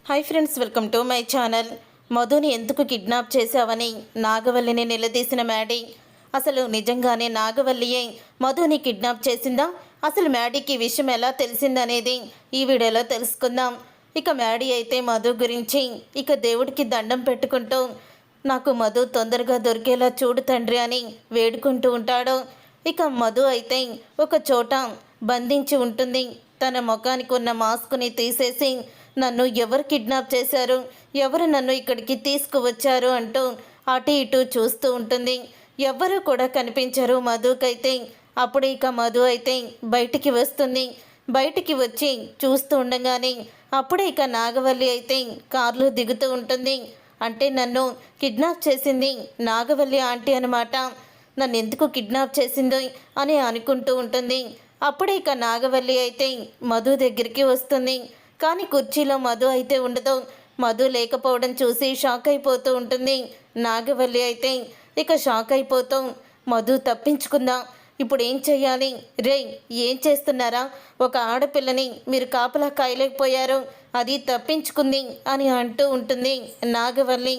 Hi friends, welcome to my channel. మధుని ఎందుకు kidnap చేశావని నాగవల్లిని నిలదీసిన మ్యాడీ. అసలు నిజంగానే నాగవల్లియే మధుని కిడ్నాప్ చేసిందా? అసలు మ్యాడీకి విషయం ఎలా తెలిసిందనేది ఈ వీడియోలో తెలుసుకుందాం. ఇక మ్యాడీ అయితే మధు గురించి దేవుడికి దండం పెట్టుకుంటూ నాకు మధు తొందరగా దొరికేలా చూడు తండ్రి అని వేడుకుంటూ ఉంటాడు. ఇక మధు అయితే ఒక చోట బంధించి ఉంటుంది. తన ముఖానికి ఉన్న మాస్క్ని తీసేసి నన్ను ఎవరు కిడ్నాప్ చేశారు, ఎవరు నన్ను ఇక్కడికి తీసుకువచ్చారు అంటూ అటు ఇటు చూస్తూ ఉంటుంది. ఎవ్వరూ కూడా కనిపించరు మధుకైతే. అప్పుడు ఇక మధు అయితే బయటికి వస్తుంది. బయటికి వచ్చి చూస్తూ ఉండగానే అప్పుడే ఇక నాగవల్లి అయితే కారులో దిగుతూ ఉంటుంది. అంటే నన్ను కిడ్నాప్ చేసింది నాగవల్లి ఆంటీ అనమాట. నన్ను ఎందుకు కిడ్నాప్ చేసిందో అని అనుకుంటూ ఉంటుంది. అప్పుడే ఇక నాగవల్లి అయితే మధు దగ్గరికి వస్తుంది. కానీ కుర్చీలో మధు అయితే ఉండదు. మధు లేకపోవడం చూసి షాక్ అయిపోతూ ఉంటుంది. నాగవల్లి అయితే ఇక షాక్ అయిపోతూ మధు తప్పించుకుందా, ఇప్పుడు ఏం చెయ్యాలి? రే, ఏం చేస్తున్నారా? ఒక ఆడపిల్లని మీరు కాపలా కాయలేకపోయారు, అది తప్పించుకుంది అని అంటూ ఉంటుంది నాగవల్లి.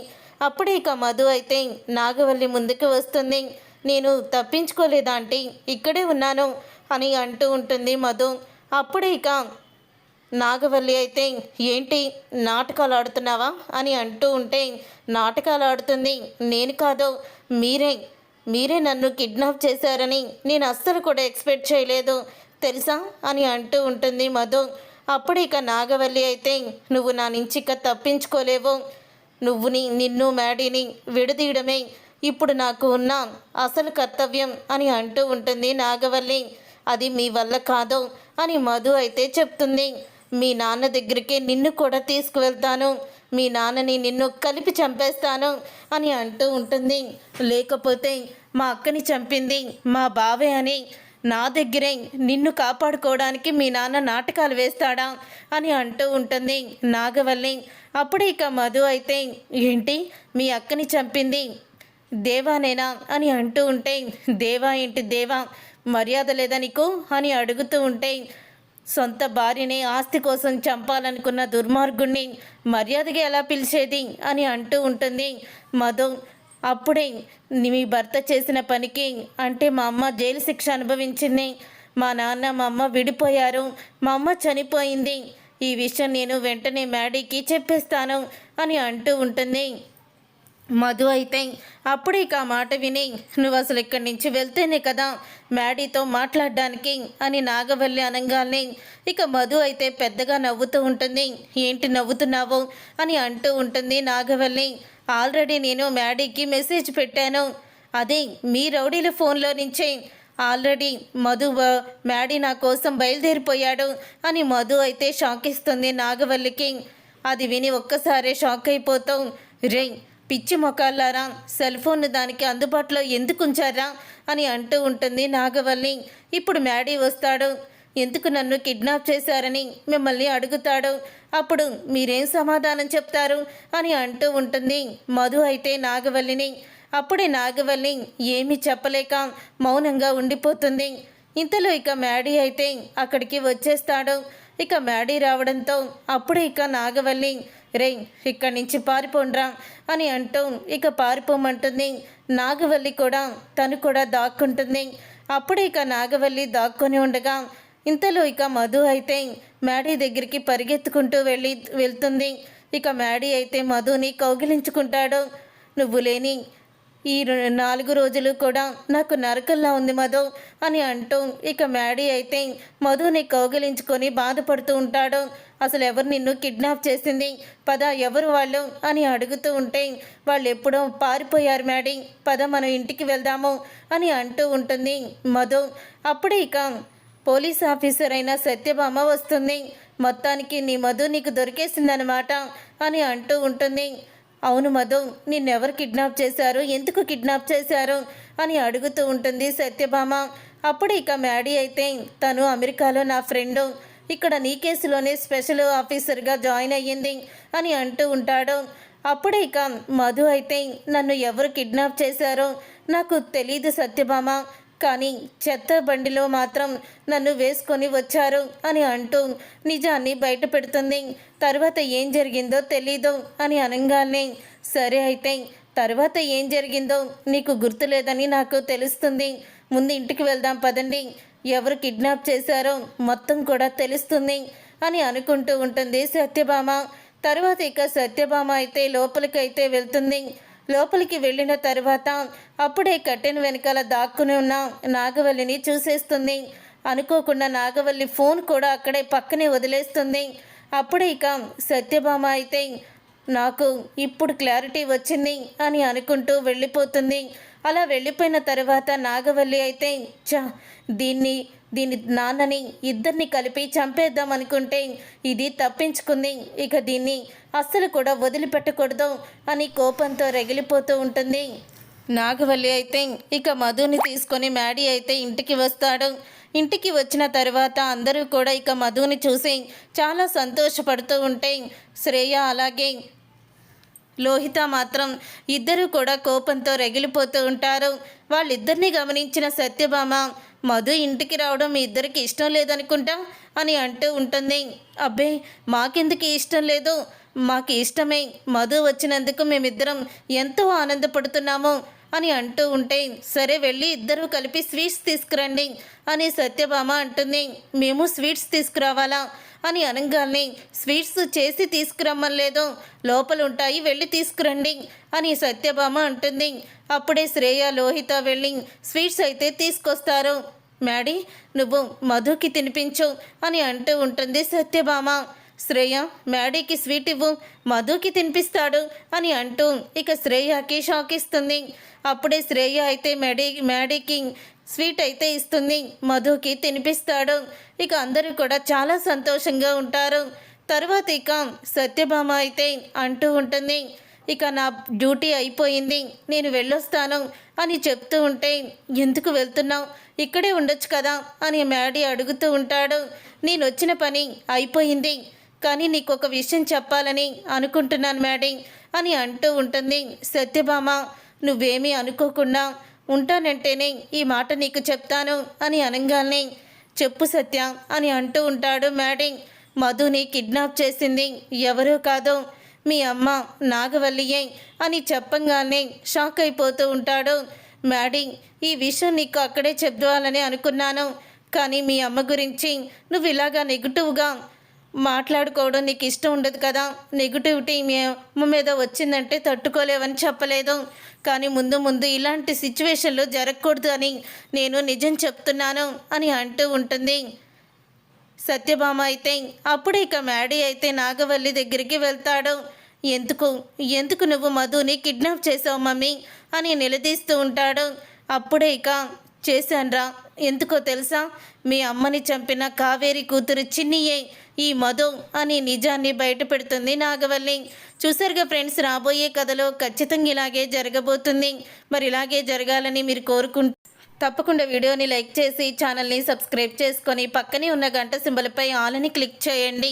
అప్పుడే ఇక మధు అయితే నాగవల్లి ముందుకు వస్తుంది. నేను తప్పించుకోలేదా ఆంటీ, ఇక్కడే ఉన్నాను అని అంటూ ఉంటుంది మధు. అప్పుడే ఇక నాగవల్లి అయితే ఏంటి నాటకాలు ఆడుతున్నావా అని అంటూ ఉంటే, నాటకాలు ఆడుతుంది నేను కాదు, మీరే నన్ను కిడ్నాప్ చేశారని నేను అస్సలు కూడా ఎక్స్పెక్ట్ చేయలేదు తెలుసా అని అంటూ ఉంటుంది మధు. అప్పుడు ఇక నాగవల్లి అయితే నువ్వు నా నుంచి ఇక తప్పించుకోలేవు, నిన్ను మ్యాడీని విడదీయడమే ఇప్పుడు నాకు ఉన్న అసలు కర్తవ్యం అని అంటూ ఉంటుంది నాగవల్లి. అది మీ వల్ల కాదు అని మధు అయితే చెప్తుంది. మీ నాన్న దగ్గరికి నిన్ను కూడా తీసుకువెళ్తాను, మీ నాన్నని నిన్ను కలిపి చంపేస్తాను అని అంటూ ఉంటుంది. లేకపోతే మా అక్కని చంపింది మా బావే అని నా దగ్గరే నిన్ను కాపాడుకోవడానికి మీ నాన్న నాటకాలు వేస్తాడా అని అంటూ ఉంటుంది నాగవల్లి. అప్పుడు ఇక మధు అయితే ఏంటి మీ అక్కని చంపింది దేవానేనా అని అంటూ ఉంటే, దేవా ఏంటి దేవా, మర్యాద లేదా నీకు అని అడుగుతూ ఉంటే, సొంత భార్యని ఆస్తి కోసం చంపాలనుకున్న దుర్మార్గుణ్ణి మర్యాదగా ఎలా పిలిచేది అని అంటూ ఉంటుంది మధు. అప్పుడే మీ భర్త చేసిన పనికి అంటే మా అమ్మ జైలు శిక్ష అనుభవించింది, మా నాన్న మా అమ్మ విడిపోయారు, మా అమ్మ చనిపోయింది, ఈ విషయం నేను వెంటనే మ్యాడీకి చెప్పేస్తాను అని అంటూ ఉంటుంది మధు. అయితే అప్పుడు ఇక ఆ మాట విని నువ్వు అసలు ఇక్కడి నుంచి వెళ్తేనే కదా మ్యాడీతో మాట్లాడడానికి అని నాగవల్లి అనగానే ఇక మధు అయితే పెద్దగా నవ్వుతూ ఉంటుంది. ఏంటి నవ్వుతున్నావు అని అంటూ ఉంటుంది నాగవల్లి. ఆల్రెడీ నేను మ్యాడీకి మెసేజ్ పెట్టాను, అదే మీ రౌడీల ఫోన్లో నుంచే ఆల్రెడీ మ్యాడీ నా కోసం బయలుదేరిపోయాడు అని మధు అయితే షాక్ ఇస్తుంది నాగవల్లికి. అది విని ఒక్కసారే షాక్ అయిపోతాం. రే పిచ్చి మొకాలారా, సెల్ ఫోన్ దానికి అందుబాటులో ఎందుకు ఉంచారా అని అంటూ ఉంటుంది నాగవల్లి. ఇప్పుడు మ్యాడీ వస్తాడు, ఎందుకు నన్ను కిడ్నాప్ చేశారని మిమ్మల్ని అడుగుతాడు, అప్పుడు మీరేం సమాధానం చెప్తారు అని అంటూ ఉంటుంది మధు అయితే నాగవల్లిని. అప్పుడే నాగవల్లి ఏమీ చెప్పలేక మౌనంగా ఉండిపోతుంది. ఇంతలో ఇక మ్యాడీ అయితే అక్కడికి వచ్చేస్తాడు. ఇక మ్యాడీ రావడంతో అప్పుడే ఇక నాగవల్లి రే ఇక్కడి నుంచి పారిపోండ్రా అని అంటూ ఇక పారిపోమంటుంది నాగవల్లి. తను కూడా దాక్కుంటుంది. అప్పుడే ఇక నాగవల్లి దాక్కొని ఉండగా ఇంతలో ఇక మధు అయితే మ్యాడీ దగ్గరికి పరిగెత్తుకుంటూ వెళ్తుంది. ఇక మ్యాడీ అయితే మధుని కౌగిలించుకుంటాడు. నువ్వు లేని ఈ 4 రోజులు కూడా నాకు నరకల్లా ఉంది మధు అని అంటూ ఇక మ్యాడీ అయితే మధుని కౌగిలించుకొని బాధపడుతూ ఉంటాడు. అసలు ఎవరు నిన్ను కిడ్నాప్ చేసింది, పద ఎవరు వాళ్ళు అని అడుగుతూ ఉంటే, వాళ్ళు ఎప్పుడో పారిపోయారు మ్యాడీ, పద మనం ఇంటికి వెళ్దాము అని అంటూ ఉంటుంది మధు. అప్పుడే ఇక పోలీస్ ఆఫీసర్ అయిన సత్యభామ వస్తుంది. మొత్తానికి నీ మధు నీకు దొరికేసిందనమాట అని అంటూ ఉంటుంది. అవును మధు, నిన్నెవరు కిడ్నాప్ చేశారు, ఎందుకు కిడ్నాప్ చేశారు అని అడుగుతూ ఉంటుంది సత్యభామ. అప్పుడు ఇక మ్యాడీ అయితే తను అమెరికాలో నా ఫ్రెండు, ఇక్కడ నీ కేసులోనే స్పెషల్ ఆఫీసర్గా జాయిన్ అయ్యింది అని అంటూ ఉంటాడు. అప్పుడే ఇక మధు అయితే నన్ను ఎవరు కిడ్నాప్ చేశారో నాకు తెలీదు సత్యభామ, కానీ చెత్త బండిలో మాత్రం నన్ను వేసుకొని వచ్చారు అని అంటూ నిజాన్ని బయట పెడుతుంది. తర్వాత ఏం జరిగిందో తెలీదు అని అనగానే, సరే అయితే తర్వాత ఏం జరిగిందో నీకు గుర్తులేదని నాకు తెలుస్తుంది. ముందు ఇంటికి వెళ్దాం పదండి, ఎవరు కిడ్నాప్ చేశారో మొత్తం కూడా తెలుస్తుంది అని అనుకుంటూ ఉంటుంది సత్యభామ. తర్వాత ఇక సత్యభామ అయితే లోపలికైతే వెళ్తుంది. లోపలికి వెళ్ళిన తర్వాత అప్పుడే కట్టెన వెనకాల దాక్కుని ఉన్న నాగవల్లిని చూసేస్తుంది. అనుకోకుండా నాగవల్లి ఫోన్ కూడా అక్కడే పక్కనే వదిలేస్తుంది. అప్పుడే ఇక సత్యభామ అయితే నాకు ఇప్పుడు క్లారిటీ వచ్చింది అని అనుకుంటూ వెళ్ళిపోతుంది. అలా వెళ్ళిపోయిన తర్వాత నాగవల్లి అయితే దీన్ని నాన్నని ఇద్దరిని కలిపి చంపేద్దాం అనుకుంటే ఇది తప్పించుకుంది, ఇక దీన్ని అస్సలు కూడా వదిలిపెట్టకూడదు అని కోపంతో రగిలిపోతూ ఉంటుంది. నాగవల్లి అయితే ఇక మధుని తీసుకొని మ్యాడీ అయితే ఇంటికి వస్తాడు. ఇంటికి వచ్చిన తర్వాత అందరూ కూడా ఇక మధుని చూసి చాలా సంతోషపడుతూ ఉంటే శ్రేయ అలాగే లోహిత మాత్రం ఇద్దరు కూడా కోపంతో రగిలిపోతూ ఉంటారు. వాళ్ళిద్దరిని గమనించిన సత్యభామ, మధు ఇంటికి రావడం మీ ఇద్దరికి ఇష్టం లేదనుకుంటా అని అంటూ ఉంటుంది. అబ్బే మాకెందుకు ఇష్టం లేదు, మాకు ఇష్టమే, మధు వచ్చినందుకు మేమిద్దరం ఎంతో ఆనందపడుతున్నాము అని అంటూ ఉంటే, సరే వెళ్ళి ఇద్దరూ కలిపి స్వీట్స్ తీసుకురండి అని సత్యభామ అంటుంది. మేము స్వీట్స్ తీసుకురావాలా అని అనగానే, స్వీట్స్ చేసి తీసుకురమ్మలేదు, లోపల ఉంటాయి వెళ్ళి తీసుకురండి అని సత్యభామ అంటుంది. అప్పుడే శ్రేయ లోహిత వెళ్ళి స్వీట్స్ అయితే తీసుకొస్తారు. మ్యాడీ నువ్వు మధుకి తినిపించు అని అంటూ ఉంటుంది సత్యభామ. శ్రేయ మ్యాడీకి స్వీట్ ఇవ్వు, మధుకి తినిపిస్తాడు అని అంటూ ఇక శ్రేయకి షాక్ ఇస్తుంది. అప్పుడే శ్రేయ అయితే మ్యాడీకి స్వీట్ అయితే ఇస్తుంది, మధుకి తినిపిస్తాడు. ఇక అందరూ కూడా చాలా సంతోషంగా ఉంటారు. తర్వాత ఇక సత్యభామ అయితే అంటూ ఉంటుంది, ఇక నా డ్యూటీ అయిపోయింది, నేను వెళ్ళొస్తాను అని చెప్తూ ఉంటే, ఎందుకు వెళ్తున్నావు, ఇక్కడే ఉండొచ్చు కదా అని మ్యాడీ అడుగుతూ ఉంటాడు. నేను వచ్చిన పని అయిపోయింది, కానీ నీకు ఒక విషయం చెప్పాలని అనుకుంటున్నాను మ్యాడీ అని అంటూ ఉంటుంది. సత్యభామ నువ్వేమీ అనుకోకుండా ఉంటానంటేనే ఈ మాట నీకు చెప్తాను అని అనగానే, చెప్పు సత్య అని అంటూ ఉంటాడు మ్యాడీ. మధుని కిడ్నాప్ చేసింది ఎవరో కాదు మీ అమ్మ నాగవల్లియే అని చెప్పంగానే షాక్ అయిపోతూ ఉంటాడు మ్యాడీ. ఈ విషయం నీకు అక్కడే చెప్దాలని అనుకున్నాను, కానీ మీ అమ్మ గురించి నువ్వు ఇలాగా నెగిటివ్గా మాట్లాడుకోవడం నీకు ఇష్టం ఉండదు కదా, నెగిటివిటీ మీ అమ్మ మీద వచ్చిందంటే తట్టుకోలేవని చెప్పలేదు, కానీ ముందు ముందు ఇలాంటి సిచ్యువేషన్లు జరగకూడదు అని నేను నిజం చెప్తున్నాను అని అంటూ ఉంటుంది సత్యభామ. అయితే అప్పుడే ఇక మ్యాడీ అయితే నాగవల్లి దగ్గరికి వెళ్తాడు. ఎందుకు నువ్వు మధుని కిడ్నాప్ చేసావు మమ్మీ అని నిలదీస్తూ ఉంటాడు. అప్పుడే ఇక చేశాన్రా, ఎందుకో తెలుసా, మీ అమ్మని చంపిన కావేరి కూతురు చిన్నియే ఈ మధు అని నిజాన్ని బయట పెడుతుంది నాగవల్లి. చూసారుగా ఫ్రెండ్స్, రాబోయే కథలో ఖచ్చితంగా ఇలాగే జరగబోతుంది. మరి ఇలాగే జరగాలని మీరు కోరుకుంటే తప్పకుండా వీడియోని లైక్ చేసి ఛానల్ని సబ్స్క్రైబ్ చేసుకొని పక్కనే ఉన్న గంట సింబల్పై ఆల్ అని క్లిక్ చేయండి.